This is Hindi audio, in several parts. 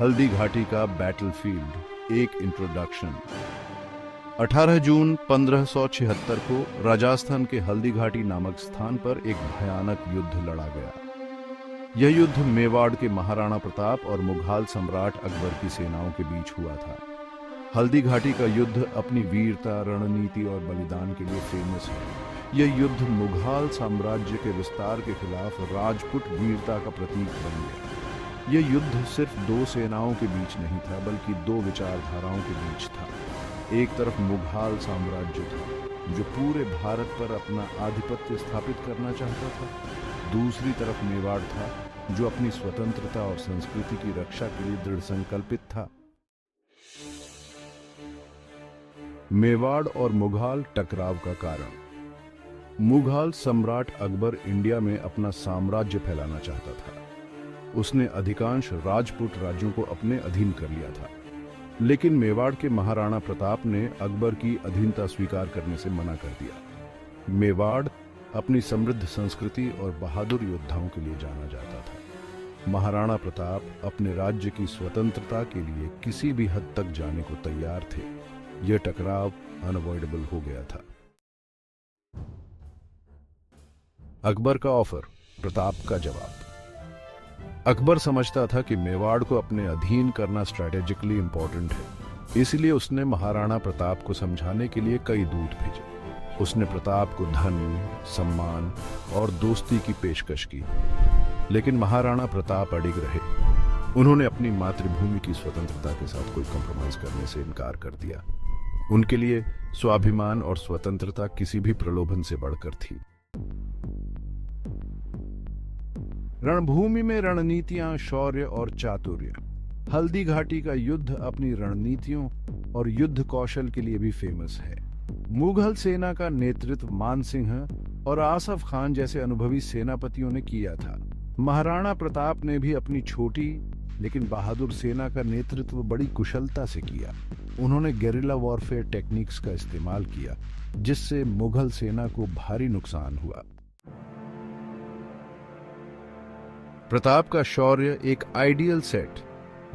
हल्दी घाटी का बैटलफील्ड, एक इंट्रोडक्शन। 18 जून 1576 को राजस्थान के हल्दी घाटी नामक स्थान पर एक भयानक युद्ध लड़ा गया। यह युद्ध मेवाड़ के महाराणा प्रताप और मुघल सम्राट अकबर की सेनाओं के बीच हुआ था। हल्दी घाटी का युद्ध अपनी वीरता, रणनीति और बलिदान के लिए फेमस है। यह युद्ध मुघल साम्राज्य के विस्तार के खिलाफ राजपूत वीरता का प्रतीक बन गया। यह युद्ध सिर्फ दो सेनाओं के बीच नहीं था, बल्कि दो विचारधाराओं के बीच था। एक तरफ मुघल साम्राज्य था जो पूरे भारत पर अपना आधिपत्य स्थापित करना चाहता था। दूसरी तरफ मेवाड़ था जो अपनी स्वतंत्रता और संस्कृति की रक्षा के लिए दृढ़ संकल्पित था। मेवाड़ और मुघल टकराव का कारण। मुघल सम्राट अकबर इंडिया में अपना साम्राज्य फैलाना चाहता था। उसने अधिकांश राजपूत राज्यों को अपने अधीन कर लिया था, लेकिन मेवाड़ के महाराणा प्रताप ने अकबर की अधीनता स्वीकार करने से मना कर दिया। मेवाड़ अपनी समृद्ध संस्कृति और बहादुर योद्धाओं के लिए जाना जाता था। महाराणा प्रताप अपने राज्य की स्वतंत्रता के लिए किसी भी हद तक जाने को तैयार थे। यह टकराव अनअवॉइडेबल हो गया था। अकबर का ऑफर, प्रताप का जवाब। अकबर समझता था कि मेवाड़ को अपने अधीन करना स्ट्रैटेजिकली इंपॉर्टेंट है, इसलिए उसने महाराणा प्रताप को समझाने के लिए कई दूत भेजे। उसने प्रताप को धन, सम्मान और दोस्ती की पेशकश की, लेकिन महाराणा प्रताप अडिग रहे। उन्होंने अपनी मातृभूमि की स्वतंत्रता के साथ कोई कॉम्प्रोमाइज करने से इनकार कर दिया। उनके लिए स्वाभिमान और स्वतंत्रता किसी भी प्रलोभन से बढ़कर थी। रणभूमि में रणनीतियां, शौर्य और चातुर्य। हल्दी घाटी का युद्ध अपनी रणनीतियों और युद्ध कौशल के लिए भी फेमस है। मुगल सेना का नेतृत्व मान सिंह और आसफ खान जैसे अनुभवी सेनापतियों ने किया था। महाराणा प्रताप ने भी अपनी छोटी लेकिन बहादुर सेना का नेतृत्व बड़ी कुशलता से किया। उन्होंने गेरिला वॉरफेयर टेक्निक्स का इस्तेमाल किया, जिससे मुगल सेना को भारी नुकसान हुआ। प्रताप का शौर्य एक आइडियल सेट।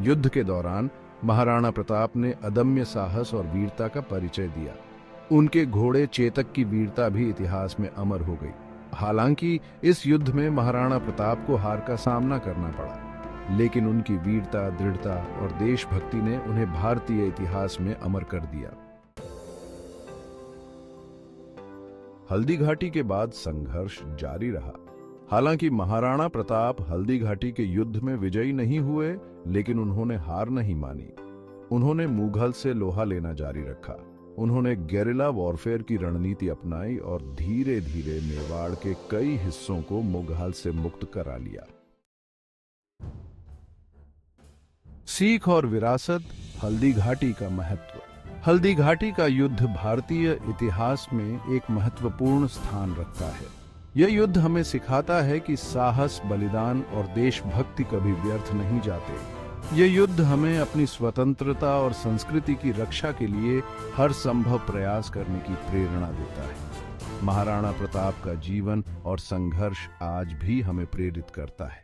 युद्ध के दौरान महाराणा प्रताप ने अदम्य साहस और वीरता का परिचय दिया। उनके घोड़े चेतक की वीरता भी इतिहास में अमर हो गई। हालांकि इस युद्ध में महाराणा प्रताप को हार का सामना करना पड़ा, लेकिन उनकी वीरता, दृढ़ता और देशभक्ति ने उन्हें भारतीय इतिहास में अमर कर दिया। हल्दी घाटी के बाद संघर्ष जारी रहा। हालांकि महाराणा प्रताप हल्दी घाटी के युद्ध में विजयी नहीं हुए, लेकिन उन्होंने हार नहीं मानी। उन्होंने मुगल से लोहा लेना जारी रखा। उन्होंने गेरिला वॉरफेयर की रणनीति अपनाई और धीरे धीरे मेवाड़ के कई हिस्सों को मुगल से मुक्त करा लिया। सीख और विरासत, हल्दी घाटी का महत्व। हल्दी घाटी का युद्ध भारतीय इतिहास में एक महत्वपूर्ण स्थान रखता है। यह युद्ध हमें सिखाता है कि साहस, बलिदान और देशभक्ति कभी व्यर्थ नहीं जाते। यह युद्ध हमें अपनी स्वतंत्रता और संस्कृति की रक्षा के लिए हर संभव प्रयास करने की प्रेरणा देता है। महाराणा प्रताप का जीवन और संघर्ष आज भी हमें प्रेरित करता है।